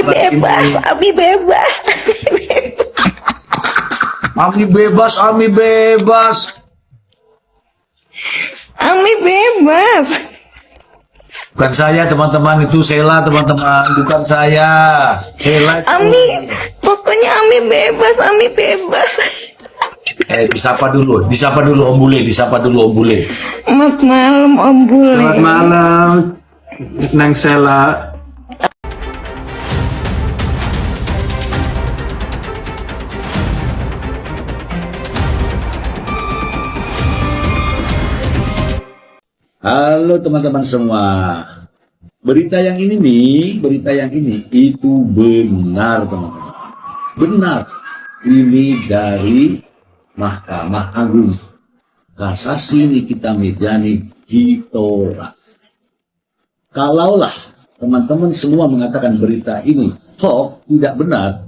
bebas, Ami bebas. Ami bebas, Ami bebas. Ami bebas. Bukan saya teman-teman, itu Sheila teman-teman, bukan saya. Sheila itu. Pokoknya Ami bebas, Ami bebas. Disapa dulu Om Bule, disapa dulu Om Bule. Selamat malam Om Bule. Selamat malam, Nang Sela. Halo teman-teman semua. Berita yang ini itu benar teman-teman. Benar. Ini dari Mahkamah Agung. Kasasi Nikita Mirzani ditolak. Kalaulah teman-teman semua mengatakan berita ini hoax, tidak benar,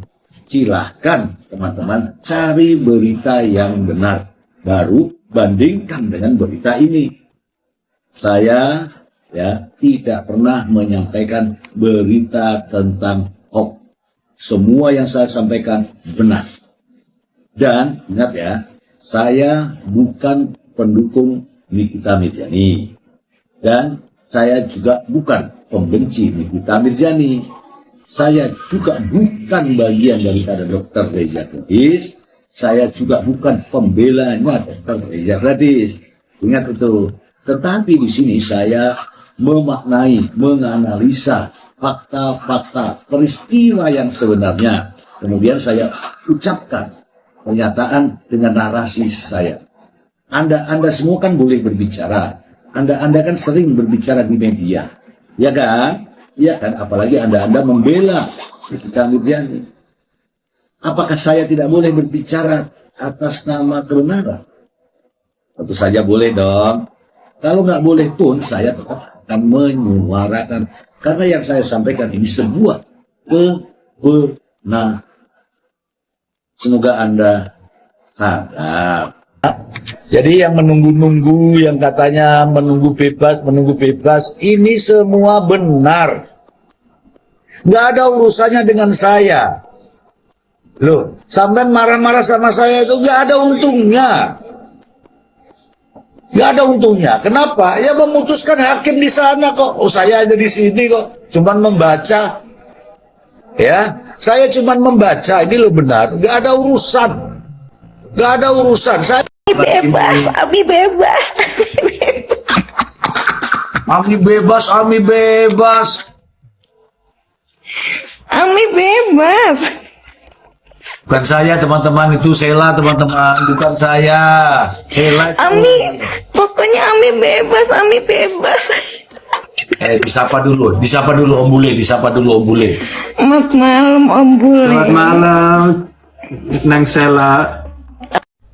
silahkan teman-teman cari berita yang benar. Baru bandingkan dengan berita ini. Saya tidak pernah menyampaikan berita tentang hoax. Semua yang saya sampaikan benar. Dan ingat ya, saya bukan pendukung Nikita Mirzani. Dan saya juga bukan pembenci Nikita Mirzani. Saya juga bukan bagian daripada Dr. Reza Gladys. Saya juga bukan pembelanya Dr. Reza Gladys. Ingat itu. Tetapi di sini saya memaknai, menganalisa fakta-fakta peristiwa yang sebenarnya. Kemudian saya ucapkan pernyataan dengan narasi saya. Anda semua kan boleh berbicara. Anda kan sering berbicara di media. Ya kan? Ya kan? Apalagi Anda membela Nikita Mirzani. Apakah saya tidak boleh berbicara atas nama kebenaran? Tentu saja boleh dong. Kalau nggak boleh pun saya tetap akan menyuarakan. Karena yang saya sampaikan ini sebuah kebenaran. Semoga Anda sadar. Jadi yang menunggu-nunggu, yang katanya menunggu bebas, ini semua benar. Nggak ada urusannya dengan saya. Loh, sampean marah-marah sama saya itu nggak ada untungnya. Nggak ada untungnya. Kenapa? Ya memutuskan hakim di sana kok. Oh, saya ada di sini kok. Cuman membaca. Ya, saya cuman membaca. Ini loh benar. Nggak ada urusan. Nggak ada urusan. Saya Bebas, Ami bebas. Ami bebas, Ami bebas. Ami bebas. Bukan saya teman-teman, itu Sheila teman-teman, bukan saya. Sheila itu. Pokoknya Ami bebas, Ami bebas. Disapa dulu Om Bule, disapa dulu Om Bule. Selamat malam Om Bule. Selamat malam, Nang Sela.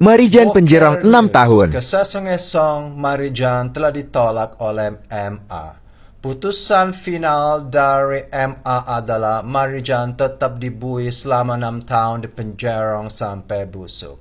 Marijan penjara 6 tahun. Kesesong Marijan telah ditolak oleh MA. Putusan final dari MA adalah Marijan tetap dibuai selama 6 tahun di penjara sampai busuk.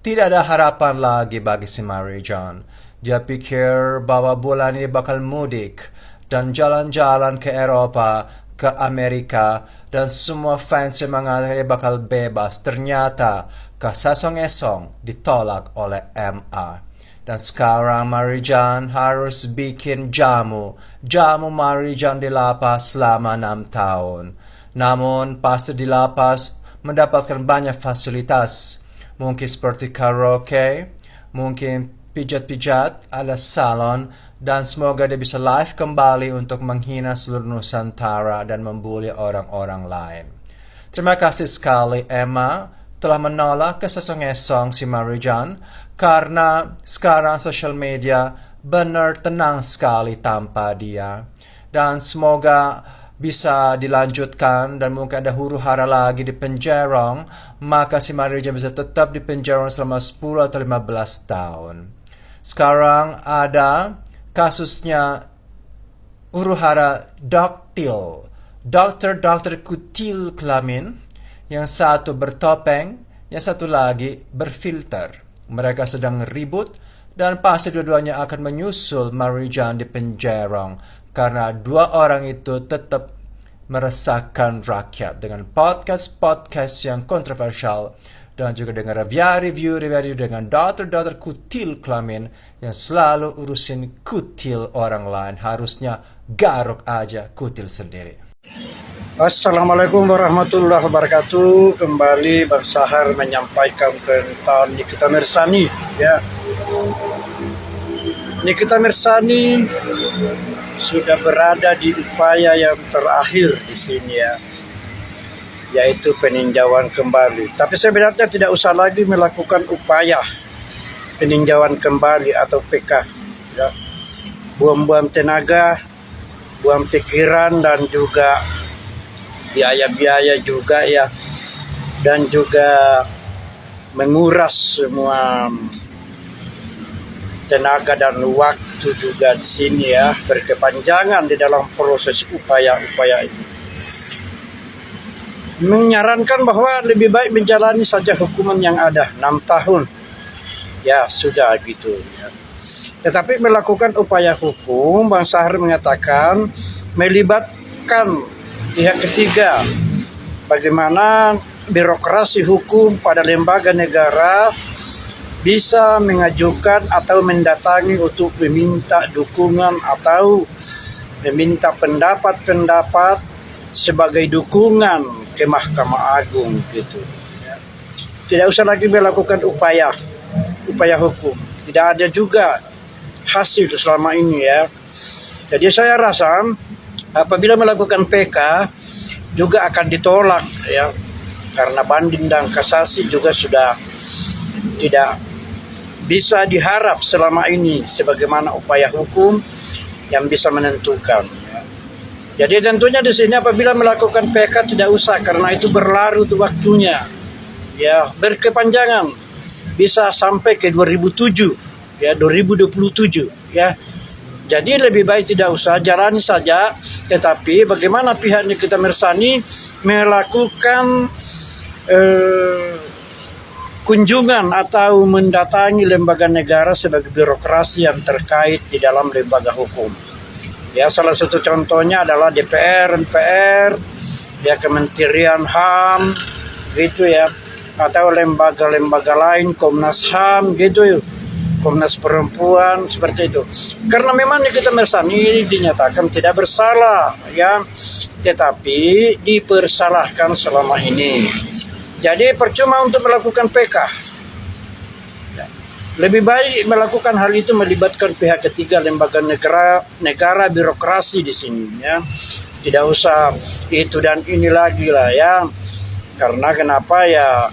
Tidak ada harapan lagi bagi si Marijan. Dia pikir bahwa bulan ini bakal mudik dan jalan-jalan ke Eropa, ke Amerika, dan semua fans yang mengatakan bakal bebas. Ternyata kesesong-esong ditolak oleh MA. Dan sekarang Marijan harus bikin jamu Marijan di lapas selama 6 tahun. Namun pasti di lapas mendapatkan banyak fasilitas. Mungkin seperti karaoke, mungkin pijat-pijat, ada salon, dan semoga dia bisa live kembali untuk menghina seluruh Nusantara dan membuli orang-orang lain. Terima kasih sekali Emma telah menolak kesesong-esong si Marijan karena sekarang sosial media benar tenang sekali tanpa dia. Dan semoga bisa dilanjutkan dan mungkin ada huru-hara lagi di penjara, maka si Marijan bisa tetap di penjara selama 10 atau 15 tahun. Sekarang ada kasusnya huru-hara doktil, dokter kutil kelamin, yang satu bertopeng, yang satu lagi berfilter. Mereka sedang ribut dan pasti dua-duanya akan menyusul Marijan di penjara karena dua orang itu tetap meresahkan rakyat dengan podcast-podcast yang kontroversial dan juga dengan review dengan daughter kutil kelamin yang selalu urusin kutil orang lain. Harusnya garuk aja kutil sendiri. Assalamualaikum warahmatullahi wabarakatuh. Kembali Bang Sahar menyampaikan tentang Nikita Mirzani. Ya, Nikita Mirzani sudah berada di upaya yang terakhir di sini ya, yaitu peninjauan kembali. Tapi sebenarnya tidak usah lagi melakukan upaya peninjauan kembali atau PK. Ya. Buang-buang tenaga, buang pikiran dan juga biaya-biaya juga ya, dan juga menguras semua tenaga dan waktu juga di sini ya, berkepanjangan di dalam proses upaya-upaya ini. Menyarankan bahwa lebih baik menjalani saja hukuman yang ada 6 tahun. Ya sudah gitu ya. Tetapi melakukan upaya hukum, Bang Sahar mengatakan melibatkan pihak ketiga, bagaimana birokrasi hukum pada lembaga negara bisa mengajukan atau mendatangi untuk meminta dukungan atau meminta pendapat-pendapat sebagai dukungan ke Mahkamah Agung gitu. Tidak usah lagi melakukan upaya hukum. Tidak ada juga hasil selama ini ya. Jadi saya rasa apabila melakukan PK juga akan ditolak ya, karena banding dan kasasi juga sudah tidak bisa diharap selama ini sebagaimana upaya hukum yang bisa menentukan. Jadi tentunya di sini apabila melakukan PK tidak usah, karena itu berlarut waktunya ya, berkepanjangan bisa sampai ke 2007 ya, 2027 ya. Jadi lebih baik tidak usah, jalani saja. Tetapi bagaimana pihak Nikita Mirzani melakukan kunjungan atau mendatangi lembaga negara sebagai birokrasi yang terkait di dalam lembaga hukum. Ya, salah satu contohnya adalah DPR, MPR, ya, Kementerian HAM, gitu ya, atau lembaga-lembaga lain, Komnas HAM, gitu, Komnas Perempuan, seperti itu. Karena memang Nikita Mirzani dinyatakan tidak bersalah, ya, tetapi dipersalahkan selama ini. Jadi percuma untuk melakukan PK. Lebih baik melakukan hal itu melibatkan pihak ketiga, lembaga negara birokrasi di sini, ya. Tidak usah itu dan ini lagi lah ya. Karena kenapa ya?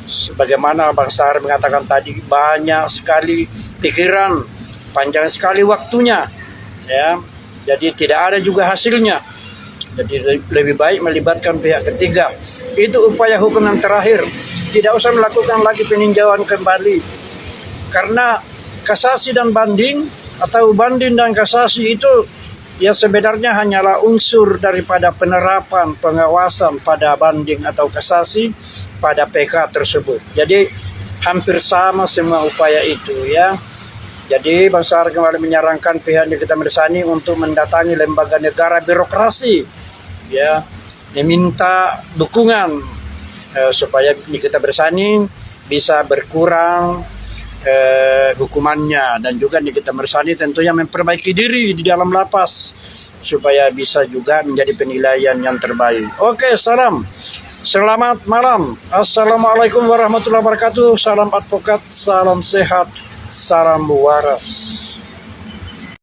Sebagaimana Bang Sahar mengatakan tadi, banyak sekali pikiran, panjang sekali waktunya, ya. Jadi tidak ada juga hasilnya. Jadi lebih baik melibatkan pihak ketiga. Itu upaya hukum yang terakhir. Tidak usah melakukan lagi peninjauan kembali. Karena kasasi dan banding atau banding dan kasasi itu ya sebenarnya hanyalah unsur daripada penerapan pengawasan pada banding atau kasasi pada PK tersebut. Jadi hampir sama semua upaya itu ya. Jadi Bang Sahar kembali menyarankan pihak Nikita Mirzani untuk mendatangi lembaga negara birokrasi ya, meminta dukungan supaya Nikita Mirzani bisa berkurang hukumannya, dan juga Nikita Mirzani tentunya memperbaiki diri di dalam lapas supaya bisa juga menjadi penilaian yang terbaik. Oke, selamat malam. Assalamualaikum warahmatullahi wabarakatuh. Salam advokat, salam sehat, salam waras.